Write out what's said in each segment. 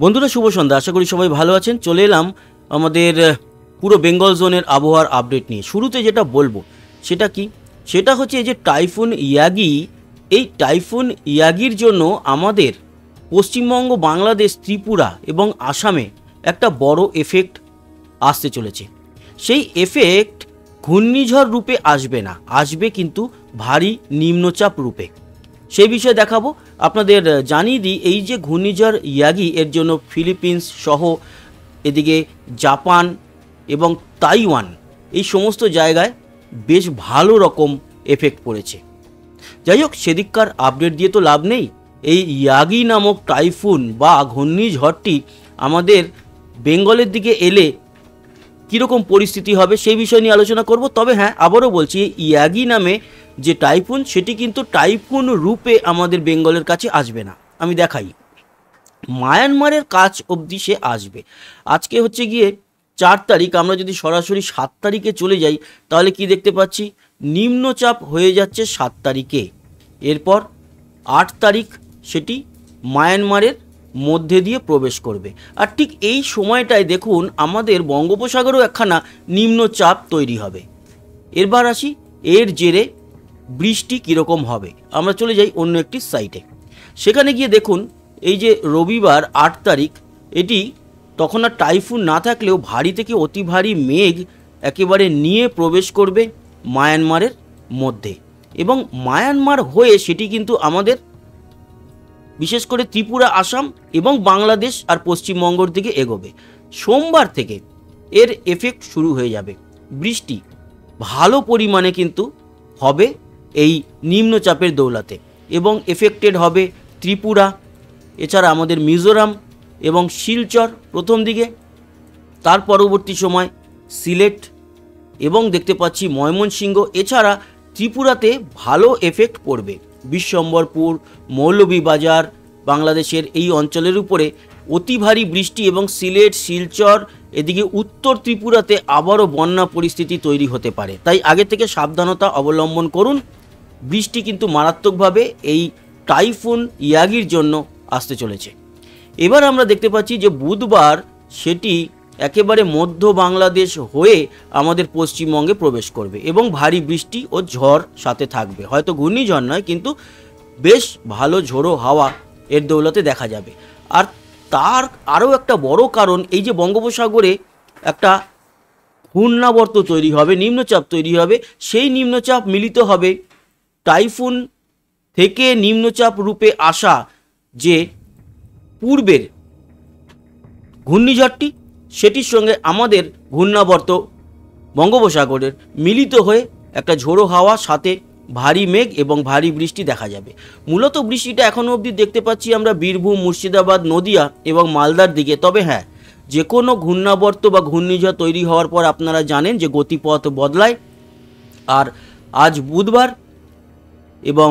বন্ধুরা শুভ সন্ধ্যা, আশা করি সবাই ভালো আছেন। চলে এলাম আমাদের পুরো বেঙ্গল জোনের আবহাওয়ার আপডেট নিয়ে। শুরুতে যেটা বলবো সেটা কি, সেটা হচ্ছে এই যে টাইফুন ইয়াগি, এই টাইফুন ইয়াগির জন্য আমাদের পশ্চিমবঙ্গ, বাংলাদেশ, ত্রিপুরা এবং আসামে একটা বড় এফেক্ট আসতে চলেছে। সেই এফেক্ট ঘূর্ণিঝড় রূপে আসবে না, আসবে কিন্তু ভারী নিম্নচাপ রূপে। সেই বিষয়ে দেখাবো। আপনাদের জানিয়ে দিই, এই যে ঘূর্ণিঝড় ইয়াগি, এর জন্য ফিলিপিন্স সহ এদিকে জাপান এবং তাইওয়ান, এই সমস্ত জায়গায় বেশ ভালো রকম এফেক্ট পড়েছে। যাই হোক, সেদিককার আপডেট দিয়ে তো লাভ নেই। এই ইয়াগি নামক টাইফুন বা ঘূর্ণিঝড়টি আমাদের বেঙ্গলের দিকে এলে কীরকম পরিস্থিতি হবে সেই বিষয় নিয়ে আলোচনা করব। তবে হ্যাঁ, আবারও বলছি, ইয়াগি নামে যে টাইফুন, সেটি কিন্তু টাইফুন রূপে আমাদের বেঙ্গলের কাছে আসবে না। আমি দেখাই, মায়ানমারের কাছ অবধি সে আসবে। আজকে হচ্ছে গিয়ে 4 তারিখ, আমরা যদি সরাসরি 7 তারিখে চলে যাই তাহলে কি দেখতে পাচ্ছি, নিম্নচাপ হয়ে যাচ্ছে 7 তারিখে। এরপর 8 তারিখ সেটি মায়ানমারের মধ্যে দিয়ে প্রবেশ করবে। আর ঠিক এই সময়টায় দেখুন আমাদের বঙ্গোপসাগরেও একখানা নিম্নচাপ তৈরি হবে। এরবার আসি, এর জেরে বৃষ্টি কীরকম হবে। আমরা চলে যাই অন্য একটি সাইটে। সেখানে গিয়ে দেখুন, এই যে রবিবার 8 তারিখ, এটি তখন আর টাইফুন না থাকলেও ভারী থেকে অতি ভারী মেঘ একেবারে নিয়ে প্রবেশ করবে মায়ানমারের মধ্যে, এবং মায়ানমার হয়ে সেটি কিন্তু আমাদের বিশেষ করে ত্রিপুরা, আসাম এবং বাংলাদেশ আর পশ্চিমবঙ্গের দিকে এগোবে। সোমবার থেকে এর এফেক্ট শুরু হয়ে যাবে। বৃষ্টি ভালো পরিমাণে কিন্তু হবে এই নিম্নচাপের দৌলতে, এবং এফেক্টেড হবে ত্রিপুরা, এছাড়া আমাদের মিজোরাম এবং শিলচর প্রথম দিকে, তার পরবর্তী সময় সিলেট এবং দেখতে পাচ্ছি ময়মনসিংহ। এছাড়া ত্রিপুরাতে ভালো এফেক্ট পড়বে। বিশ্বম্বরপুর, মৌলভীবাজার, বাংলাদেশের এই অঞ্চলের উপরে অতি ভারী বৃষ্টি, এবং সিলেট, শিলচর, এদিকে উত্তর ত্রিপুরাতে আবারও বন্যা পরিস্থিতি তৈরি হতে পারে। তাই আগে থেকে সাবধানতা অবলম্বন করুন। বৃষ্টি কিন্তু মারাত্মকভাবে এই টাইফুন ইয়াগির জন্য আসতে চলেছে। এবার আমরা দেখতে পাচ্ছি যে বুধবার সেটি একেবারে মধ্য বাংলাদেশ হয়ে আমাদের পশ্চিমবঙ্গে প্রবেশ করবে, এবং ভারী বৃষ্টি ও ঝড় সাথে থাকবে। হয়তো ঘূর্ণিঝড় নয়, কিন্তু বেশ ভালো ঝোড়ো হাওয়া এর দৌলতে দেখা যাবে। আর তার আরও একটা বড় কারণ, এই যে বঙ্গোপসাগরে একটা ঘূর্ণাবর্ত তৈরি হবে, নিম্নচাপ তৈরি হবে, সেই নিম্নচাপ মিলিত হবে টাইফুন থেকে নিম্নচাপ রূপে আসা যে পূর্বের ঘূর্ণিঝড়টি, সেটির সঙ্গে আমাদের ঘূর্ণাবর্ত বঙ্গোপসাগরের মিলিত হয়ে একটা ঝোড়ো হাওয়া সাথে ভারী মেঘ এবং ভারী বৃষ্টি দেখা যাবে। মূলত বৃষ্টিটা এখনও অবধি দেখতে পাচ্ছি আমরা বীরভূম, মুর্শিদাবাদ, নদিয়া এবং মালদার দিকে। তবে হ্যাঁ, যে কোনো ঘূর্ণাবর্ত বা ঘূর্ণিঝড় তৈরি হওয়ার পর আপনারা জানেন যে গতিপথ বদলায়। আর আজ বুধবার এবং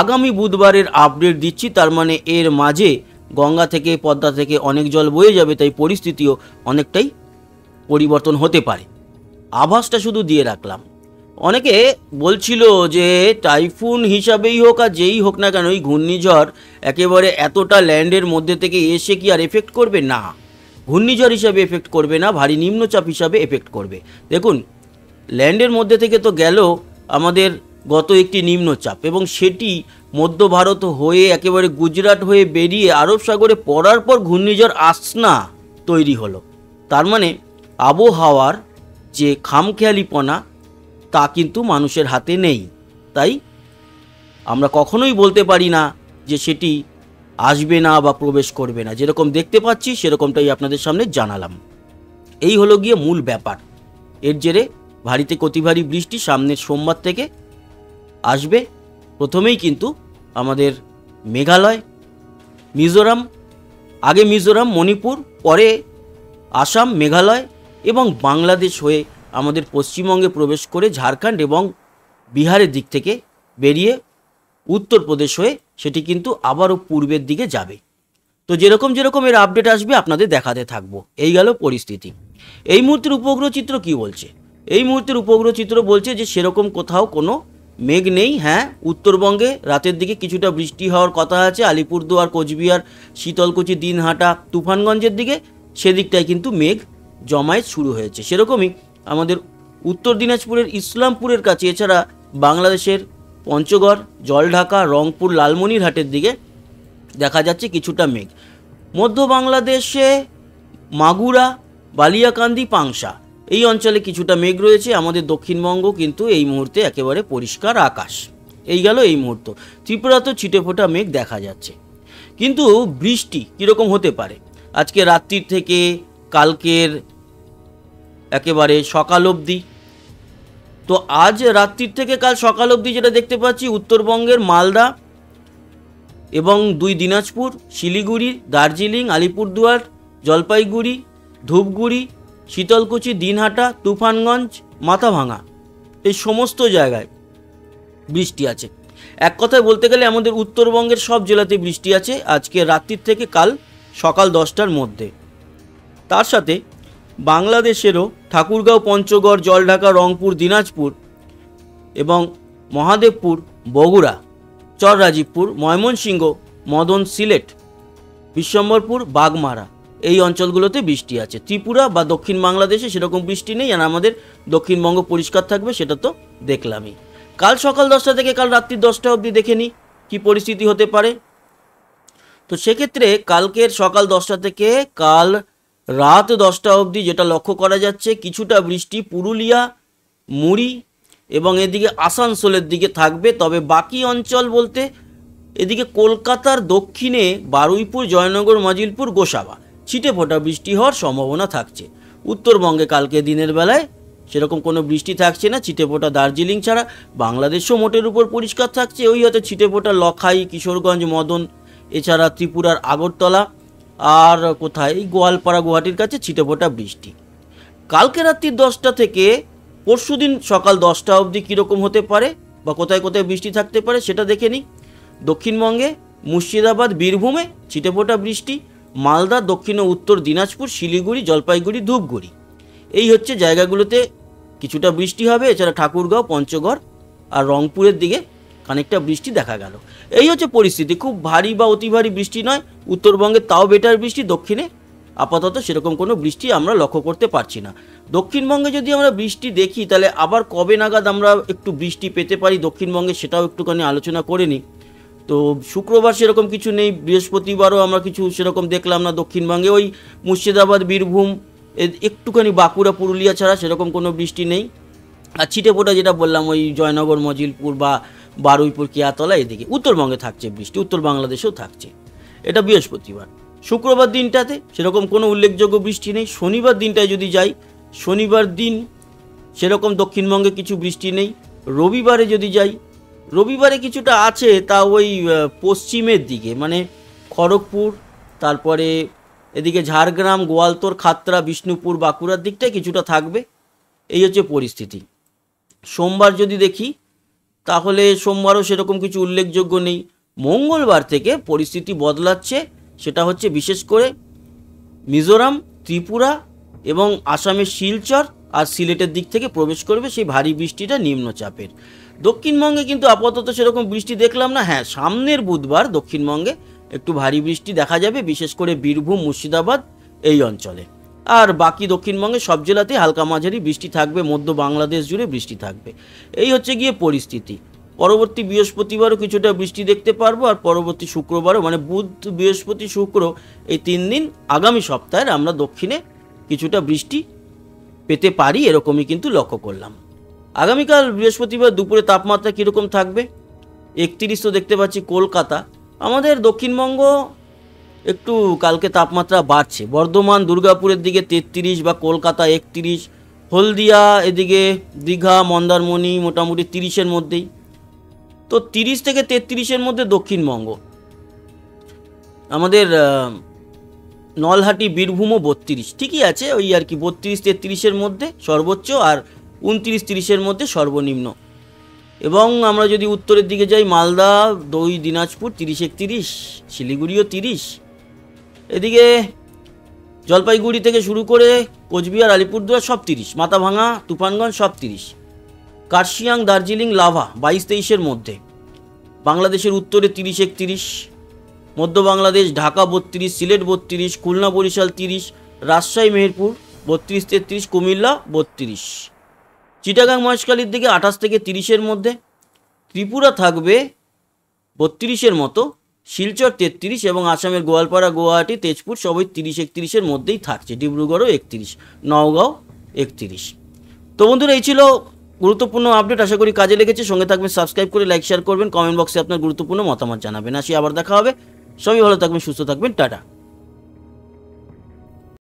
আগামী বুধবারের আপডেট দিচ্ছি, তার মানে এর মাঝে গঙ্গা থেকে, পদ্মা থেকে অনেক জল বয়ে যাবে, তাই পরিস্থিতিও অনেকটাই পরিবর্তন হতে পারে। আভাসটা শুধু দিয়ে রাখলাম। অনেকে বলছিল যে টাইফুন হিসাবেই হোক আর যেই হোক না কেন, এই ঘূর্ণিঝড় একেবারে এতটা ল্যান্ডের মধ্যে থেকে এসে কি আর এফেক্ট করবে? না, ঘূর্ণিঝড় হিসাবে এফেক্ট করবে না, ভারী নিম্নচাপ হিসাবে এফেক্ট করবে। দেখুন, ল্যান্ডের মধ্যে থেকে তো গেল আমাদের গত একটি নিম্নচাপ, এবং সেটি মধ্য ভারত হয়ে একেবারে গুজরাট হয়ে বেরিয়ে আরব সাগরে পড়ার পর ঘূর্ণিঝড় আসনা তৈরি হলো। তার মানে আবহাওয়ার যে খামখেয়ালিপনা, তা কিন্তু মানুষের হাতে নেই। তাই আমরা কখনোই বলতে পারি না যে সেটি আসবে না বা প্রবেশ করবে না। যেরকম দেখতে পাচ্ছি সেরকমটাই আপনাদের সামনে জানালাম। এই হলো গিয়ে মূল ব্যাপার। এর জেরে ভারী থেকে অতি ভারী বৃষ্টি সামনের সোমবার থেকে আসবে। প্রথমেই কিন্তু আমাদের মেঘালয়, মিজোরাম, আগে মিজোরাম, মণিপুর, পরে আসাম, মেঘালয় এবং বাংলাদেশ হয়ে আমাদের পশ্চিমবঙ্গে প্রবেশ করে ঝাড়খণ্ড এবং বিহারের দিক থেকে বেরিয়ে উত্তরপ্রদেশ হয়ে সেটি কিন্তু আবারও পূর্বের দিকে যাবে। তো যেরকম যেরকম এর আপডেট আসবে আপনাদের দেখাতে থাকবো। এই গেল পরিস্থিতি। এই মুহূর্তের উপগ্রহ চিত্র কি বলছে? এই মুহূর্তের উপগ্রহ চিত্র বলছে যে সেরকম কোথাও কোনো মেঘ নেই। হ্যাঁ, উত্তরবঙ্গে রাতের দিকে কিছুটা বৃষ্টি হওয়ার কথা আছে, আলিপুরদুয়ার, কোচবিহার, শীতলকুচি, দিনহাটা, তুফানগঞ্জের দিকে সেদিকটায় কিন্তু মেঘ জমায়েত শুরু হয়েছে। সেরকমই আমাদের উত্তর দিনাজপুরের ইসলামপুরের কাছে, এছাড়া বাংলাদেশের পঞ্চগড়, জলঢাকা, রংপুর, লালমনিরহাটের দিকে দেখা যাচ্ছে কিছুটা মেঘ। মধ্য বাংলাদেশে মাগুরা, বালিয়াকান্দি, পাংশা এই অঞ্চলে কিছুটা মেঘ রয়েছে। আমাদের দক্ষিণবঙ্গ কিন্তু এই মুহূর্তে একেবারে পরিষ্কার আকাশ। এই গেল এই মুহূর্ত। ত্রিপুরাতেও ছিটেফোঁটা মেঘ দেখা যাচ্ছে। কিন্তু বৃষ্টি কীরকম হতে পারে আজকে রাত্রির থেকে কালকের একেবারে সকাল অবধি? তো আজ রাত্রির থেকে কাল সকাল অবধি যেটা দেখতে পাচ্ছি, উত্তরবঙ্গের মালদা এবং 2 দিনাজপুর, শিলিগুড়ি, দার্জিলিং, আলিপুরদুয়ার, জলপাইগুড়ি, ধূপগুড়ি, শীতলকুচি, দিনহাটা, তুফানগঞ্জ, মাথাভাঙা এই সমস্ত জায়গায় বৃষ্টি আছে। এক কথায় বলতে গেলে আমাদের উত্তরবঙ্গের সব জেলাতে বৃষ্টি আছে আজকে রাত্রির থেকে কাল সকাল 10টার মধ্যে। তার সাথে বাংলাদেশেরও ঠাকুরগাঁও, পঞ্চগড়, জলঢাকা, রংপুর, দিনাজপুর এবং মহাদেবপুর, বগুড়া, চররাজীবপুর, ময়মনসিংহ, মদন, সিলেট, বিশ্বম্বরপুর, বাগমারা এই অঞ্চলগুলোতে বৃষ্টি আছে। ত্রিপুরা বা দক্ষিণ বাংলাদেশে সেরকম বৃষ্টি নেই, আর আমাদের দক্ষিণবঙ্গ পরিষ্কার থাকবে সেটা তো দেখলামই। কাল সকাল 10টা থেকে কাল রাত্রি 10টা অবধি দেখে নিই কী পরিস্থিতি হতে পারে। তো সেক্ষেত্রে কালকের সকাল 10টা থেকে কাল রাত 10টা অবধি যেটা লক্ষ্য করা যাচ্ছে, কিছুটা বৃষ্টি পুরুলিয়া, মুড়ি এবং এদিকে আসানসোলের দিকে থাকবে। তবে বাকি অঞ্চল বলতে এদিকে কলকাতার দক্ষিণে বারুইপুর, জয়নগর, মজিলপুর, গোসাবা ছিটেফোঁটা বৃষ্টি হওয়ার সম্ভাবনা থাকছে। উত্তরবঙ্গে কালকে দিনের বেলায় সেরকম কোনো বৃষ্টি থাকছে না, ছিটেফোঁটা দার্জিলিং ছাড়া। বাংলাদেশও মোটের উপর পরিষ্কার থাকছে, ওই হয়তো ছিটেফোঁটা লখাই, কিশোরগঞ্জ, মদন, এছাড়া ত্রিপুরার আগরতলা আর কোথায় গোয়ালপাড়া, গুয়াহাটির কাছে ছিটেফোঁটা বৃষ্টি। কালকে রাত্রি 10টা থেকে পরশুদিন সকাল 10টা অবধি কীরকম হতে পারে বা কোথায় কোথায় বৃষ্টি থাকতে পারে সেটা দেখে নিই। দক্ষিণবঙ্গে মুর্শিদাবাদ, বীরভূমে ছিটেফোঁটা বৃষ্টি, মালদা, দক্ষিণ ও উত্তর দিনাজপুর, শিলিগুড়ি, জলপাইগুড়ি, ধূপগুড়ি এই হচ্ছে জায়গাগুলোতে কিছুটা বৃষ্টি হবে। এছাড়া ঠাকুরগাঁও, পঞ্চগড় আর রংপুরের দিকে খানিকটা বৃষ্টি দেখা গেল। এই হচ্ছে পরিস্থিতি। খুব ভারী বা অতি ভারী বৃষ্টি নয়, উত্তরবঙ্গে তাও বেটার বৃষ্টি, দক্ষিণে আপাতত সেরকম কোনো বৃষ্টি আমরা লক্ষ্য করতে পারছি না। দক্ষিণবঙ্গে যদি আমরা বৃষ্টি দেখি তাহলে আবার কবে নাগাদ আমরা একটু বৃষ্টি পেতে পারি দক্ষিণবঙ্গে সেটাও একটুখানি আলোচনা করে নিই। তো শুক্রবার সেরকম কিছু নেই, বৃহস্পতিবারও আমরা কিছু সেরকম দেখলাম না দক্ষিণবঙ্গে। ওই মুর্শিদাবাদ, বীরভূম, একটুখানি বাঁকুড়া, পুরুলিয়া ছাড়া সেরকম কোনো বৃষ্টি নেই। আর ছিটেফোঁটা যেটা বললাম ওই জয়নগর, মজিলপুর বা বারুইপুর, কেয়াতলা এদিকে উত্তরবঙ্গে থাকছে বৃষ্টি, উত্তর বাংলাদেশেও থাকছে। এটা বৃহস্পতিবার। শুক্রবার দিনটাতে সেরকম কোনো উল্লেখযোগ্য বৃষ্টি নেই। শনিবার দিনটায় যদি যাই, শনিবার দিন সেরকম দক্ষিণবঙ্গে কিছু বৃষ্টি নেই। রবিবারে যদি যাই, রবিবারে কিছুটা আছে, তা ওই পশ্চিমের দিকে মানে খড়গপুর, তারপরে এদিকে ঝাড়গ্রাম, গোয়ালতোড়, খাতড়া, বিষ্ণুপুর, বাঁকুড়ার দিকটায় কিছুটা থাকবে। এই হচ্ছে পরিস্থিতি। সোমবার যদি দেখি তাহলে সোমবারও সেরকম কিছু উল্লেখযোগ্য নেই। মঙ্গলবার থেকে পরিস্থিতি বদলাচ্ছে, সেটা হচ্ছে বিশেষ করে মিজোরাম, ত্রিপুরা এবং আসামের শিলচর আর সিলেটের দিক থেকে প্রবেশ করবে সেই ভারী বৃষ্টিটা নিম্নচাপের। দক্ষিণবঙ্গে কিন্তু আপাতত সেরকম বৃষ্টি দেখলাম না। হ্যাঁ, সামনের বুধবার দক্ষিণবঙ্গে একটু ভারী বৃষ্টি দেখা যাবে, বিশেষ করে বীরভূম, মুর্শিদাবাদ এই অঞ্চলে। আর বাকি দক্ষিণবঙ্গে সব জেলাতে হালকা মাঝারি বৃষ্টি থাকবে, মধ্য বাংলাদেশ জুড়ে বৃষ্টি থাকবে। এই হচ্ছে গিয়ে পরিস্থিতি। পরবর্তী বৃহস্পতিবারও কিছুটা বৃষ্টি দেখতে পারবো, আর পরবর্তী শুক্রবারও, মানে বুধ, বৃহস্পতি, শুক্র এই 3 দিন আগামী সপ্তাহের আমরা দক্ষিণে কিছুটা বৃষ্টি পেতে পারি, এরকমই কিন্তু লক্ষ্য করলাম। আগামীকাল বৃহস্পতিবার দুপুরে তাপমাত্রা কীরকম থাকবে? 31 তো দেখতে পাচ্ছি কলকাতা। আমাদের দক্ষিণবঙ্গ একটু কালকে তাপমাত্রা বাড়ছে। বর্ধমান, দুর্গাপুরের দিকে 33 বা কলকাতা 31, হলদিয়া, এদিকে দীঘা, মন্দারমণি মোটামুটি 30-এর মধ্যেই। তো 30 থেকে 33-এর মধ্যে দক্ষিণবঙ্গ। আমাদের নলহাটি, বীরভূমও 32, ঠিকই আছে, ওই আর কি 32-33-এর মধ্যে সর্বোচ্চ, আর 29-30-এর মধ্যে সর্বনিম্ন। এবং আমরা যদি উত্তরের দিকে যাই, মালদা, 2 দিনাজপুর 30-31, শিলিগুড়িও 30, এদিকে জলপাইগুড়ি থেকে শুরু করে কোচবিহার, আলিপুরদুয়ার সব 30, মাথাভাঙা, তুফানগঞ্জ সব 30। কার্শিয়াং দার্জিলিং লাভা 22-23-এর মধ্যে, বাংলাদেশের উত্তরে 30-31, মধ্য বাংলাদেশ ঢাকা 32, সিলেট 32, খুলনা বরিশাল 30, রাজশাহী মেহেরপুর 32-33, কুমিল্লা 32, চিটাগাং মহেশখালীর দিকে 28-30-এর মধ্যে, ত্রিপুরা থাকবে 32-এর মতো, শিলচর 33 এবং আসামের গোয়ালপাড়া গুয়াহাটি তেজপুর সবই 30-31-এর মধ্যেই থাকছে, ডিব্রুগড়ও 31, নওগাঁও 31। তো বন্ধুরা এই ছিল গুরুত্বপূর্ণ আপডেট, আশা করি কাজে লেগেছে। সঙ্গে থাকবেন, সাবস্ক্রাইব করে লাইক শেয়ার করবেন, কমেন্ট বক্সে আপনার গুরুত্বপূর্ণ মতামত জানাবেন। আসি আবার দেখা হবে, সবাই ভালো থাকবেন, সুস্থ থাকবেন, টাটা।